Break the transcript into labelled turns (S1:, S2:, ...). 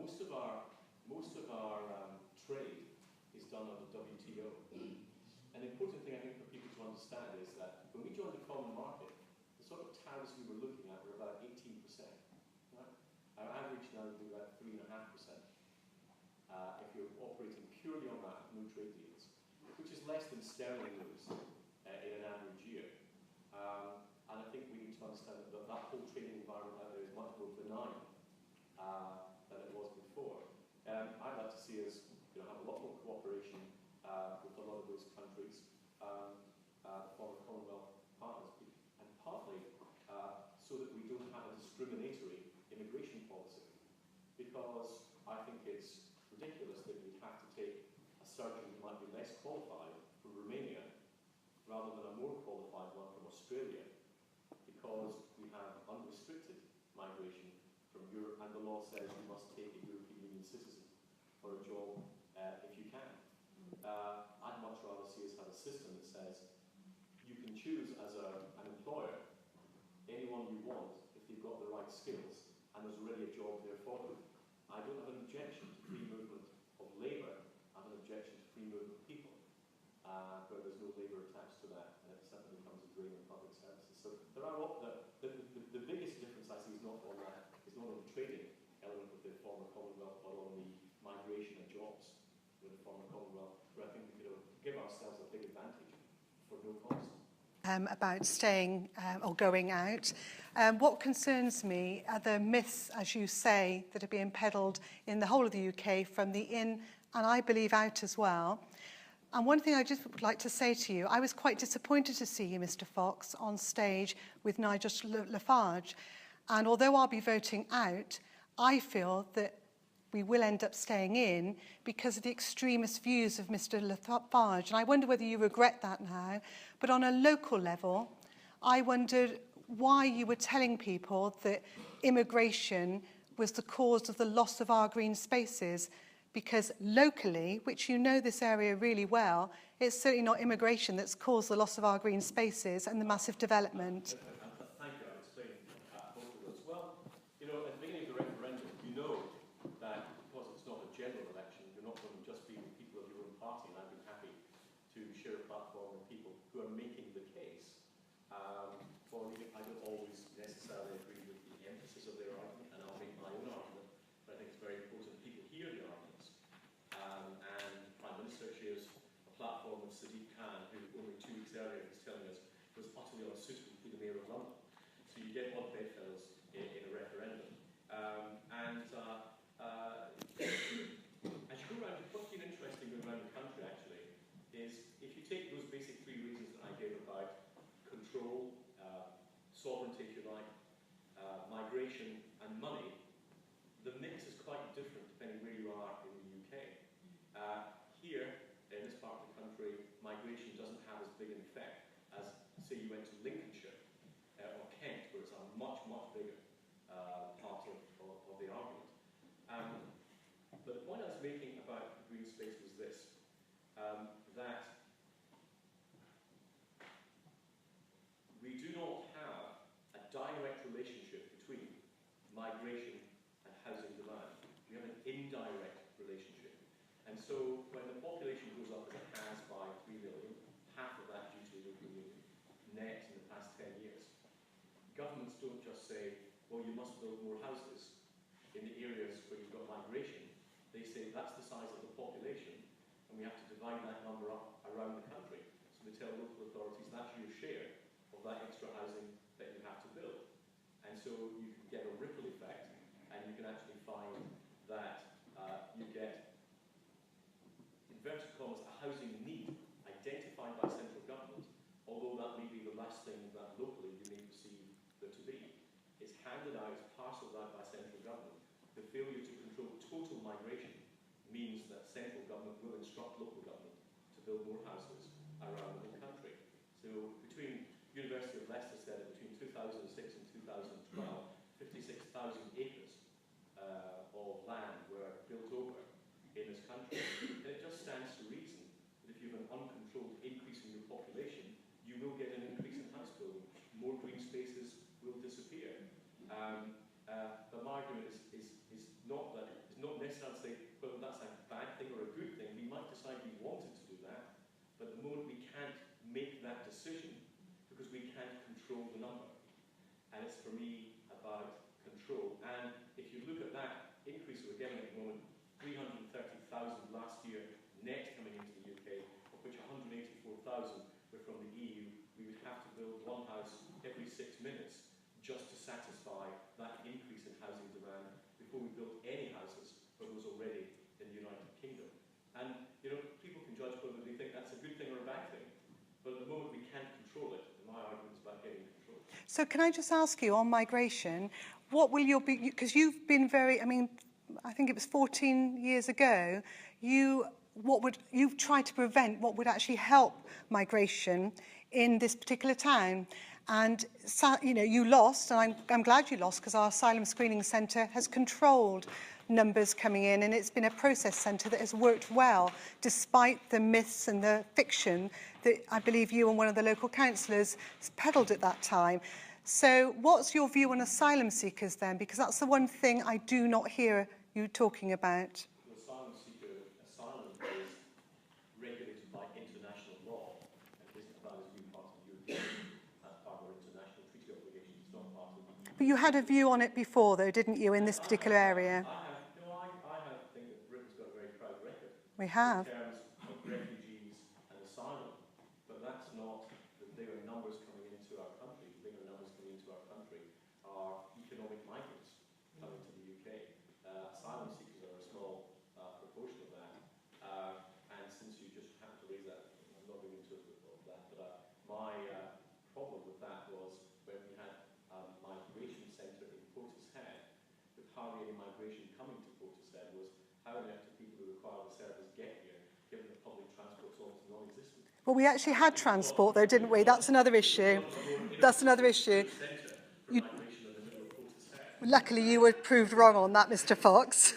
S1: most of our trade is done on the WTO. An important thing I think for people to understand is that when we joined the common market, the sort of tariffs we were looking at were about 18%. Right? Our average now would be about 3.5%. If you're operating purely on that, no trade deals, which is less than sterling moves in an average year. And I think we need to understand that that whole trading environment out there is much more benign than it was before. I'd like to see us have a lot more cooperation with a lot of those countries, former Commonwealth partners, and partly so that we don't have a discriminatory immigration policy. Because I think it's ridiculous that we'd have to take a surgeon who might be less qualified from Romania rather than a more qualified one from Australia, because we have unrestricted migration from Europe, and the law says you must take a European Union citizen for a job if you can. I'd much rather see us have a system that says you can choose as an employer anyone you want if they've got the right skills and there's already a job there for them. I don't have an objection to free movement of labour. I have an objection to free movement of people, where there's no labour attached to that, and it certainly becomes a drain on public services. So there are the biggest difference I see is not on that, is not on the trading element of the former Commonwealth, but on the migration and jobs with the former Commonwealth, where I think we could give ourselves a big advantage for no cost.
S2: About staying or going out. What concerns me are the myths, as you say, that are being peddled in the whole of the UK, from the in and I believe out as well. And one thing I just would like to say to you, I was quite disappointed to see you, Mr Fox, on stage with Nigel Lafarge. And although I'll be voting out, I feel that we will end up staying in because of the extremist views of Mr Lafarge. And I wonder whether you regret that now. But on a local level, I wondered why you were telling people that immigration was the cause of the loss of our green spaces. Because locally, which you know this area really well, it's certainly not immigration that's caused the loss of our green spaces and the massive development.
S1: Thank you. I'll explain both of those. Well, at the beginning of the referendum, you know that because it's not a general election, you're not going to just be with people of your own party, and I'd be happy to share a platform with people who are making the case for me. I don't always necessarily agree with the emphasis of their argument, and I'll make my own argument, but I think it's very important that people hear the arguments. And the Prime Minister shares a platform with Sadiq Khan, who only 2 weeks earlier was telling us was utterly unsuitable to be the Mayor of London. So you get odd bedfellows in a referendum. As you go around, what's been interesting going around the country actually is if you take those basic 3 reasons that I gave about control, sovereignty if you like, migration and money, the mix is quite different depending where you are in the UK. Here, in this part of the country, migration doesn't have as big an effect as, say, you went to Lincolnshire or Kent, where it's a much, much bigger part of the argument. But the point I was making about the green space was this, that we do not have a direct relationship between migration and housing demand. We have an indirect relationship. And so when the population goes up as it has by 3 million, half of that due to the European Union, net in the past 10 years, governments don't just say, well, you must build more houses in the areas where you've got migration. They say that's the size of the population, and we have to divide that number up around the country. So they tell local authorities that's your share of that extra housing that you have to build. And so you can get a ripple effect, and you can actually find that you get, inverted commas, a housing need identified by central government, although that may be the last thing that locally you may perceive there to be. It's handed out, parcelled out by central government. The failure to control total migration means that central government will instruct local government to build more houses around the whole country. So between University of Leicester said that between 2006 and 2012, 56,000 acres of land were built over in this country. And it just stands to reason that if you have an uncontrolled increase in your population, you will get an increase in house building. More green spaces will disappear. But my argument is not necessarily say whether that's a bad thing or a good thing. We might decide we wanted to do that, but at the moment we can't make that decision because we can't control the number. And it's, for me, about control. And if you look at that increase we're getting at the moment, 330,000 last year net coming into the UK, of which 184,000 were from the EU, we would have to build one house every 6 minutes just to satisfy that increase in housing demand before we built any houses for those already in the United Kingdom. And, you know, people can judge whether they think that's a good thing or a bad thing, but at the moment we can't control it, and my argument is about getting control.
S2: So can I just ask you on migration, what will your be, because you've been very, I mean, I think it was 14 years ago, you've tried to prevent what would actually help migration in this particular town. And, you know, you lost, and I'm glad you lost, because our asylum screening centre has controlled numbers coming in, and it's been a process centre that has worked well, despite the myths and the fiction that I believe you and one of the local councillors peddled at that time. So what's your view on asylum seekers then? Because that's the one thing I do not hear you talking about.
S1: The asylum is regulated by international law, and isn't about as being part of the European as part of our international treaty obligations. It's not part of the EU.
S2: But you had a view on it before, though, didn't you, in this particular area?
S1: I think that Britain's got a very proud record.
S2: We have.
S1: In terms of refugees and asylum, but that's not the bigger numbers coming into our country. The bigger numbers coming into our country are economic migrants coming to the UK. Asylum seekers are a small proportion of that. And since you just happened to raise that, I'm not going into all of that, but my problem with that was when we had a migration centre in Portishead, with hardly any migration coming to Portishead, was how on earth do people who require the service get here, given that public transport is almost non-existent?
S2: Well, we actually had transport, though, didn't we? That's another issue. That's another issue. Luckily, you were proved wrong on that, Mr Fox.